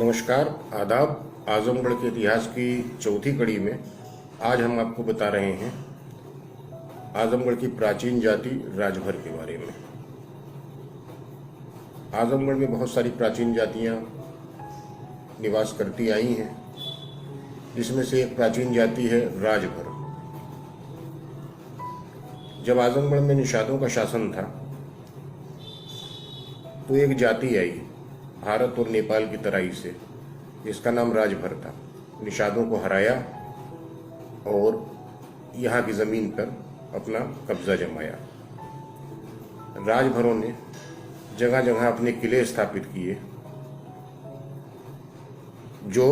नमस्कार, आदाब। आजमगढ़ के इतिहास की चौथी कड़ी में आज हम आपको बता रहे हैं आजमगढ़ की प्राचीन जाति राजभर के बारे में। आजमगढ़ में बहुत सारी प्राचीन जातियां निवास करती आई हैं, जिसमें से एक प्राचीन जाति है राजभर। जब आजमगढ़ में निषादों का शासन था तो एक जाति आई भारत और नेपाल की तराई से, जिसका नाम राजभर था। निषादों को हराया और यहाँ की ज़मीन पर अपना कब्जा जमाया। राजभरों ने जगह जगह अपने किले स्थापित किए, जो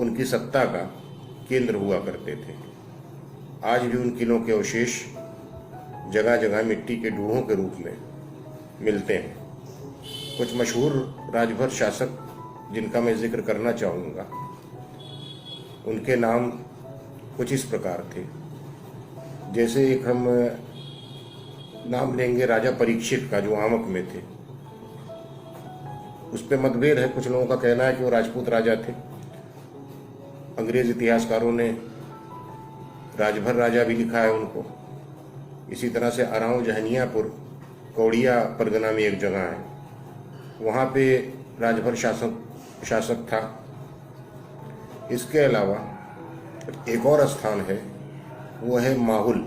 उनकी सत्ता का केंद्र हुआ करते थे। आज भी उन किलों के अवशेष जगह जगह मिट्टी के ढूढ़ों के रूप में मिलते हैं। कुछ मशहूर राजभर शासक जिनका मैं जिक्र करना चाहूँगा, उनके नाम कुछ इस प्रकार थे। जैसे एक हम नाम लेंगे राजा परीक्षित का, जो आमक में थे। उस पर मतभेद है। कुछ लोगों का कहना है कि वो राजपूत राजा थे। अंग्रेज इतिहासकारों ने राजभर राजा भी लिखा है उनको। इसी तरह से अराव जहनियापुर कौड़िया परगना में एक जगह है, वहाँ पे राजभर शासक था। इसके अलावा एक और स्थान है, वो है माहुल।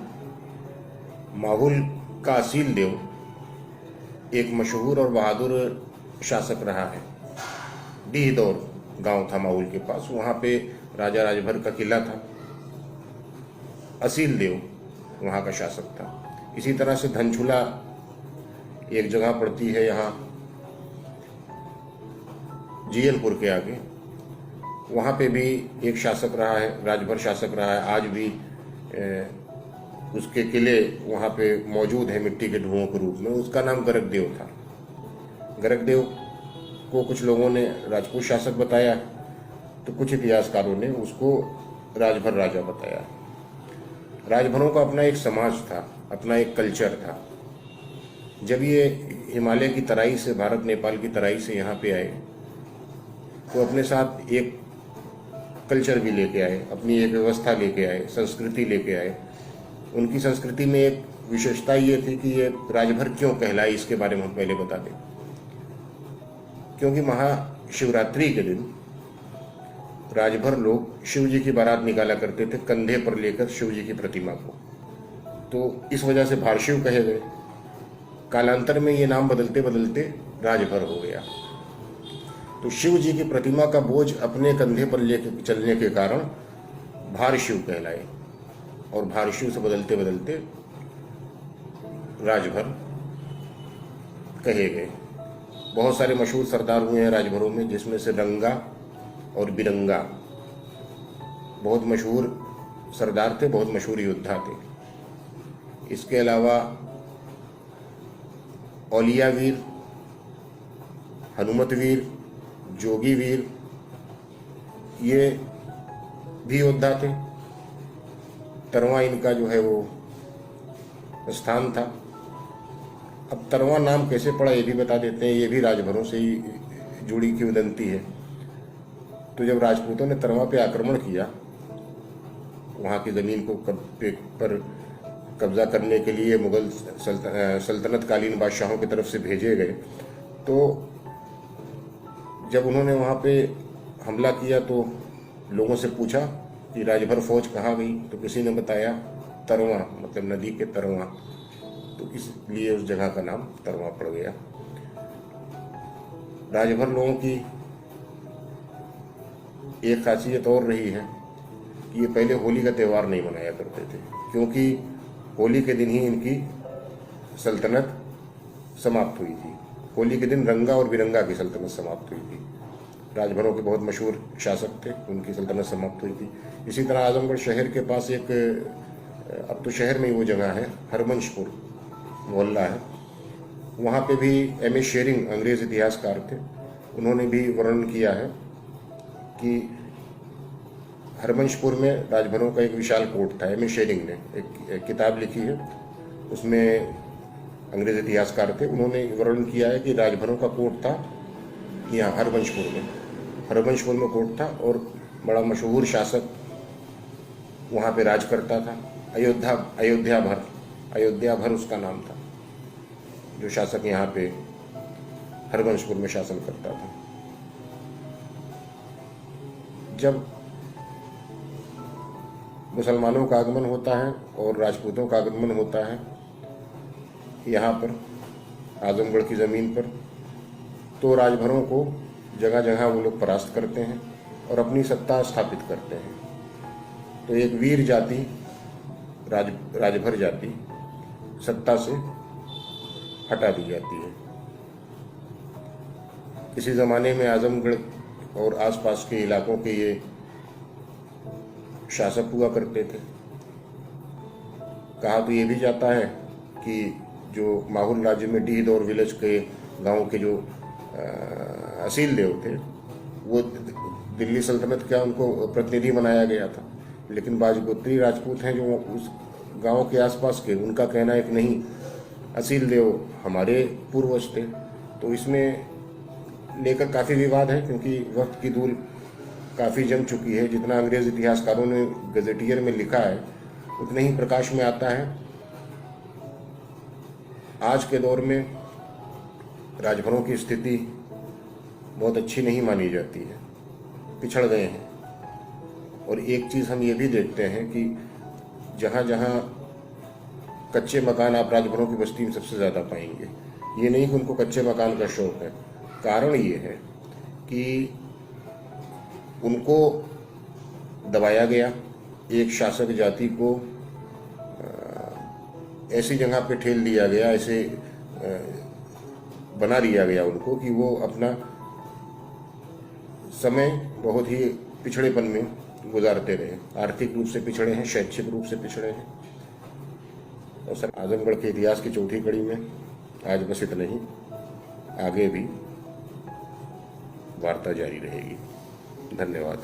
माहुल का असील देव एक मशहूर और बहादुर शासक रहा है। डीहदौर गांव था माहुल के पास, वहाँ पे राजा राजभर का किला था। असील देव वहाँ का शासक था। इसी तरह से धनछुला एक जगह पड़ती है यहाँ जीयलपुर के आगे, वहाँ पे भी एक शासक रहा है, राजभर शासक रहा है। आज भी उसके किले वहाँ पे मौजूद है मिट्टी के ढूंढों के रूप में। उसका नाम गरगदेव था। गरगदेव को कुछ लोगों ने राजपूत शासक बताया, तो कुछ इतिहासकारों ने उसको राजभर राजा बताया। राजभरों का अपना एक समाज था, अपना एक कल्चर था। जब ये हिमालय की तराई से, भारत नेपाल की तराई से यहाँ पे आए, तो अपने साथ एक कल्चर भी लेके आए, अपनी एक व्यवस्था लेके आए, संस्कृति लेके आए। उनकी संस्कृति में एक विशेषता ये थी कि ये राजभर क्यों कहलाई, इसके बारे में हम पहले बता दें। क्योंकि महाशिवरात्रि के दिन राजभर लोग शिव जी की बारात निकाला करते थे, कंधे पर लेकर शिव जी की प्रतिमा को। तो इस वजह से भारशिव कहे गए। कालांतर में ये नाम बदलते बदलते राजभर हो गया। तो शिव जी की प्रतिमा का बोझ अपने कंधे पर लेकर चलने के कारण भारशिव कहलाए, और भारशिव से बदलते बदलते राजभर कहे गए। बहुत सारे मशहूर सरदार हुए हैं राजभरों में, जिसमें से रंगा और बिरंगा बहुत मशहूर सरदार थे, बहुत मशहूर योद्धा थे। इसके अलावा औलिया वीर, हनुमत वीर, जोगी वीर, ये भी योद्धा थे। तरवा इनका जो है वो स्थान था। अब तरवा नाम कैसे पड़ा ये भी बता देते हैं। ये भी राजभरों से ही जुड़ी किंवदंती है। तो जब राजपूतों ने तरवा पे आक्रमण किया, वहाँ की ज़मीन को पर कब्जा करने के लिए मुगल सल्तनत कालीन बादशाहों की तरफ से भेजे गए। तो जब उन्होंने वहाँ पे हमला किया तो लोगों से पूछा कि राजभर फौज कहाँ गई, तो किसी ने बताया तरवा, मतलब नदी के तरवा। तो इसलिए उस जगह का नाम तरवा पड़ गया। राजभर लोगों की एक खासियत और रही है कि ये पहले होली का त्यौहार नहीं मनाया करते थे, क्योंकि होली के दिन ही इनकी सल्तनत समाप्त हुई थी। होली के दिन रंगा और बिरंगा की सल्तनत समाप्त हुई थी। राजभरों के बहुत मशहूर शासक थे, उनकी सल्तनत समाप्त हुई थी। इसी तरह आजमगढ़ शहर के पास एक, अब तो शहर में ही वो जगह है, हरबंशपुर मोहल्ला है। वहाँ पे भी M.A. शेरिंग अंग्रेज इतिहासकार थे, उन्होंने भी वर्णन किया है कि हरबंशपुर में राजभरों का एक विशाल कोट था। M.A. शेरिंग ने एक किताब लिखी है, उसमें अंग्रेज इतिहासकार थे, उन्होंने वर्णन किया है कि राजभरों का कोट था यहाँ हरबंशपुर में। हरबंशपुर में कोर्ट था और बड़ा मशहूर शासक वहाँ पे राज करता था। अयोध्या भर उसका नाम था, जो शासक यहाँ पे हरबंशपुर में शासन करता था। जब मुसलमानों का आगमन होता है और राजपूतों का आगमन होता है यहाँ पर आजमगढ़ की ज़मीन पर, तो राजभरों को जगह जगह वो लोग परास्त करते हैं और अपनी सत्ता स्थापित करते हैं। तो एक वीर जाति, राजभर जाति सत्ता से हटा दी जाती है। इसी ज़माने में आजमगढ़ और आसपास के इलाकों के ये शासक हुआ करते थे। कहा तो ये भी जाता है कि जो माहुल राज्य में डीह और विलेज के गांव के जो असील देव थे, वो दिल्ली सल्तनत का उनको प्रतिनिधि बनाया गया था। लेकिन बाजगोत्री राजपूत हैं जो उस गांव के आसपास के, उनका कहना है कि नहीं, असील देव हमारे पूर्वज थे। तो इसमें लेकर काफ़ी विवाद है, क्योंकि वक्त की धूल काफ़ी जम चुकी है। जितना अंग्रेज इतिहासकारों ने गजेटियर में लिखा है उतने ही प्रकाश में आता है। आज के दौर में राजभरों की स्थिति बहुत अच्छी नहीं मानी जाती है, पिछड़ गए हैं। और एक चीज़ हम ये भी देखते हैं कि जहाँ जहाँ कच्चे मकान आप राजभरों की बस्ती में सबसे ज़्यादा पाएंगे। ये नहीं कि उनको कच्चे मकान का शौक है, कारण ये है कि उनको दबाया गया। एक शासक जाति को ऐसी जगह पे ठेल दिया गया, ऐसे बना दिया गया उनको कि वो अपना समय बहुत ही पिछड़ेपन में गुजारते रहे। आर्थिक रूप से पिछड़े हैं, शैक्षिक रूप से पिछड़े हैं। और सर, आजमगढ़ के इतिहास की चौथी कड़ी में आज बस इतना ही। आगे भी वार्ता जारी रहेगी। धन्यवाद।